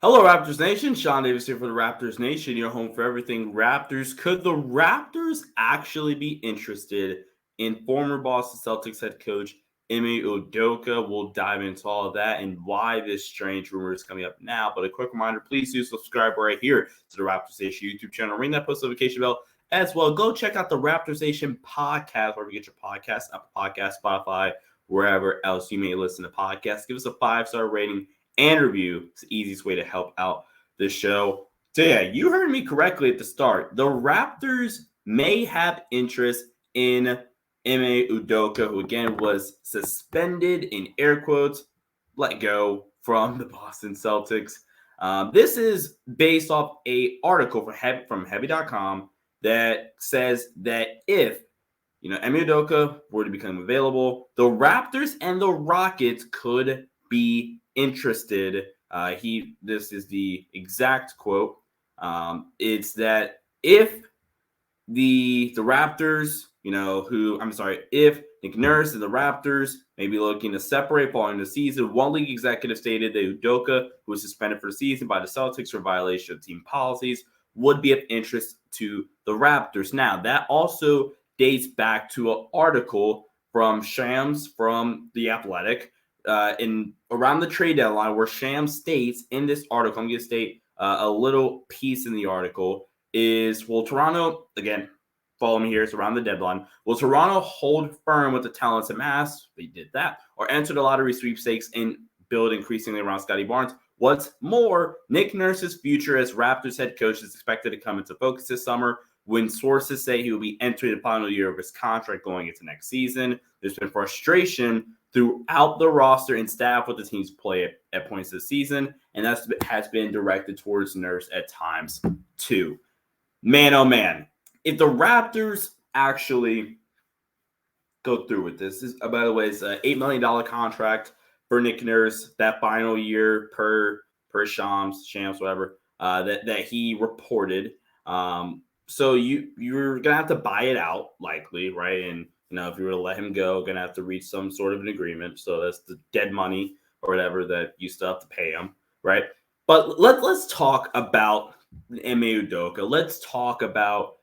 Hello, Raptors Nation. Sean Davis here for the Raptors Nation, your home for everything Raptors. Could the Raptors actually be interested in former Boston Celtics head coach Ime Udoka? We'll dive into all of that and why this strange rumor is coming up now. But a quick reminder, please do subscribe right here to the Raptors Nation YouTube channel. Ring that post notification bell as well. Go check out the Raptors Nation podcast, wherever you get your podcasts, Apple Podcasts, Spotify, wherever else you may listen to podcasts. Give us a 5-star rating and review. It's the easiest way to help out the show. So yeah, you heard me correctly at the start. The Raptors may have interest in Ime Udoka, who again was suspended in air quotes, let go from the Boston Celtics. This is based off a article from Heavy.com that says that if Ime Udoka were to become available, the Raptors and the Rockets could be interested. This is the exact quote. It's that if the Raptors, if Nick Nurse and the Raptors may be looking to separate following the season, one league executive stated that Udoka, who was suspended for the season by the Celtics for violation of team policies, would be of interest to the Raptors. Now, that also dates back to an article from Shams from The Athletic in around the trade deadline, where Shams states in this article, I'm going to state a little piece in the article, is, will Toronto, again, follow me here, it's around the deadline, will Toronto hold firm with the talents amassed? They did that. Or enter the lottery sweepstakes and build increasingly around Scotty Barnes? What's more, Nick Nurse's future as Raptors head coach is expected to come into focus this summer, when sources say he will be entering the final year of his contract going into next season. There's been frustration throughout the roster and staff with the team's play at points this season, and that has been directed towards Nurse at times too. Man, oh man, if the Raptors actually go through with this by the way, it's an $8 million contract for Nick Nurse, that final year per Shams, whatever, that he reported. So you're gonna have to buy it out, likely, right? And if you were to let him go, gonna have to reach some sort of an agreement. So that's the dead money or whatever that you still have to pay him, right? But let's talk about Ime Udoka. Let's talk about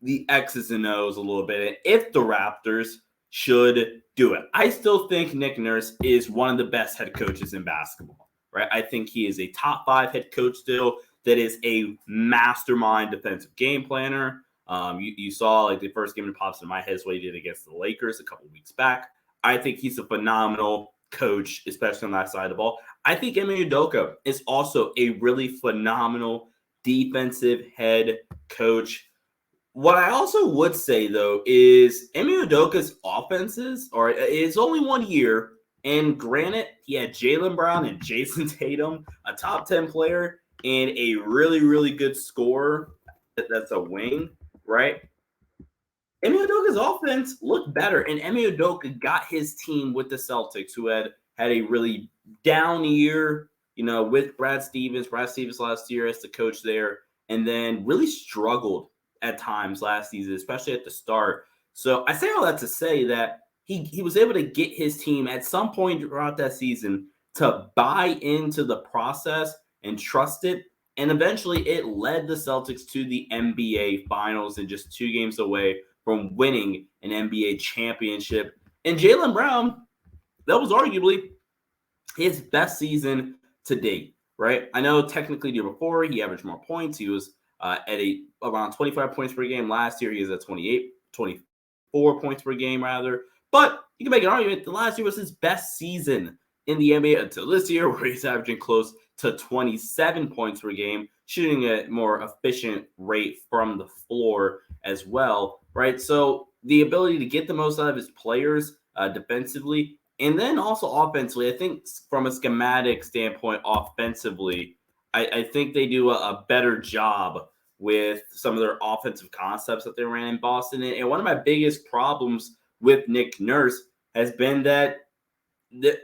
the X's and O's a little bit, and if the Raptors should do it. I still think Nick Nurse is one of the best head coaches in basketball, right? I think he is a top 5 head coach still that is a mastermind defensive game planner. You saw like the first game that pops in my head is what he did against the Lakers a couple weeks back. I think he's a phenomenal coach, especially on that side of the ball. I think Ime Udoka is also a really phenomenal defensive head coach. What I also would say, though, is Ime Udoka's offenses, or it's only 1 year, and granted, he had Jaylen Brown and Jason Tatum, a top 10 player, and a really, really good scorer that's a wing, right? Ime Udoka's offense looked better, and Ime Udoka got his team with the Celtics, who had a really down year, with Brad Stevens last year as the coach there, and then really struggled at times last season, especially at the start. So I say all that to say that he was able to get his team at some point throughout that season to buy into the process and trust it. And eventually it led the Celtics to the NBA Finals and just 2 games away from winning an NBA championship. And Jaylen Brown, that was arguably his best season to date, right? I know technically the year before he averaged more points. He was at around 25 points per game. Last year, he was at 24 points per game, rather. But you can make an argument the last year was his best season in the NBA until this year, where he's averaging close to 27 points per game, shooting a more efficient rate from the floor as well, right? So the ability to get the most out of his players defensively, and then also offensively, I think from a schematic standpoint, offensively, I think they do a better job with some of their offensive concepts that they ran in Boston. And one of my biggest problems with Nick Nurse has been that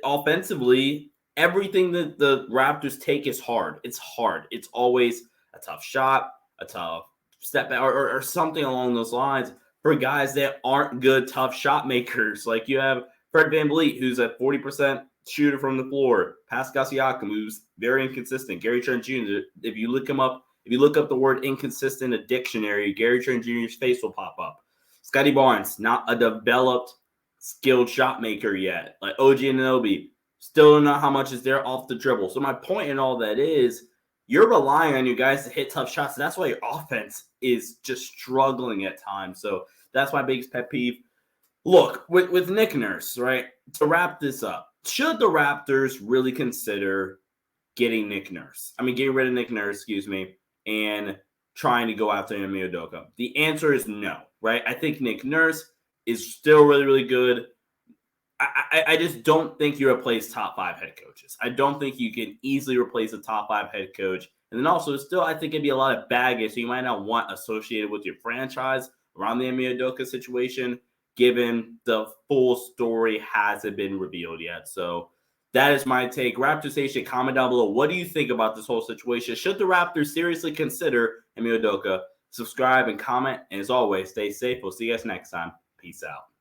offensively, everything that the Raptors take is hard. It's hard. It's always a tough shot, a tough step back, or something along those lines for guys that aren't good, tough shot makers. Like you have Fred VanVleet, who's at 40% shooter from the floor. Pascal Siakam, who's very inconsistent. Gary Trent Jr., if you look up the word inconsistent in a dictionary, Gary Trent Jr.'s face will pop up. Scotty Barnes, not a developed, skilled shot maker yet. Like OG Anunoby, still don't know how much is there off the dribble. So my point in all that is you're relying on you guys to hit tough shots. That's why your offense is just struggling at times. So that's my biggest pet peeve. Look, with Nick Nurse, right? To wrap this up, should the Raptors really consider getting rid of Nick Nurse, and trying to go after Ime Udoka? The answer is no, right? I think Nick Nurse is still really, really good. I just don't think you replace top 5 head coaches. I don't think you can easily replace a top 5 head coach. And then also, still, I think it'd be a lot of baggage so you might not want associated with your franchise around the Ime Udoka situation, given the full story hasn't been revealed yet. So that is my take. Raptors Nation, comment down below. What do you think about this whole situation? Should the Raptors seriously consider Ime Udoka? Subscribe and comment. And as always, stay safe. We'll see you guys next time. Peace out.